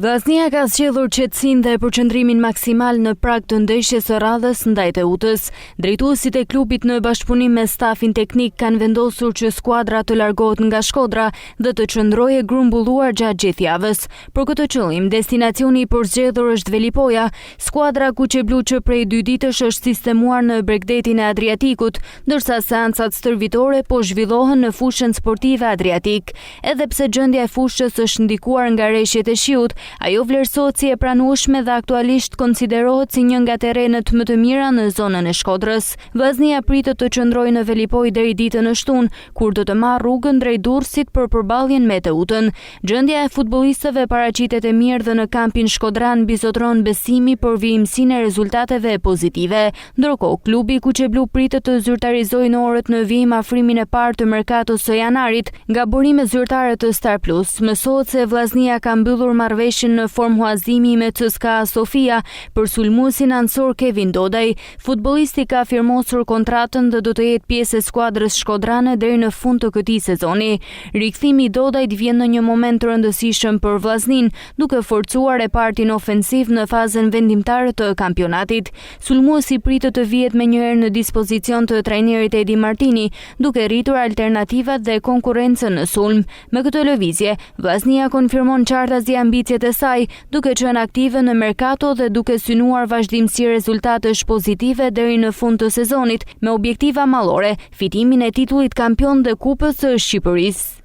Vllaznia ka zgjedhur qetësinë dhe përqendrimin maksimal në prag të ndeshjes së radhës ndaj Teutës. Drejtuesit e klubit në bashkëpunim me stafin teknik kanë vendosur që skuadra të largohet nga Shkodra dhe të qëndrojë grumbulluar gjatë gjithë javës. Për këtë qëllim, destinacioni i përzgjedhur është Velipoja, skuadra kuqeblu që prej 2 ditësh është sistemuar në Bregdetin e Adriatikut, ndërsa seancat stërvitore po zhvillohen në fushën sportive Adriatik. Edhe pse gjendja e fushës është ndikuar nga rreshjet e shiut, ajo vlerësohet si e pranueshme dhe aktualisht konsiderohet si një nga terrenet më të mira në zonën e Shkodrës. Vllaznia pritet të qëndrojë në Velipoj deri ditën e shtunë, kur do të marrë rrugën drejt Durrësit për përballjen me Teutën. Gjendja e futbollistëve paraqitet e mirë dhe në kampin shkodran bizotron besimi për vijimsinë e rezultateve pozitive. Ndërkohë, klubi kuqeblu pritet të zyrtarizojë në orët në vijim afrimin e parë të merkatos së janarit nga burime zyrtare të Star Plus. Mësohet se vllaznia ka mbyllur marrëveshjen në formë huazimi me CSKA Sofia për sulmuesin ansor Kevin Dodaj. Futbollisti ka firmosur kontratën dhe do të jetë pjesë e skuadrës shkodrane deri në fund të këtij sezoni. Rikthimi i Dodajt vjen në një moment të rëndësishëm për vllaznin, duke forcuar repartin ofensiv në fazën vendimtare të kampionatit. Sulmuesi pritet të vihet menjëherë në dispozicion të trajnerit Edi Martini, duke rritur alternativat dhe konkurrencën në sulm. Me këtë lëvizje, vllaznia konfirmon qartazi ambicjet e saj, duke qenë aktive në merkato dhe duke synuar vazhdimsi rezultatesh pozitive deri në fund të sezonit, me objektiva mallore, fitimin e titullit kampion dhe Kupës së Shqipërisë.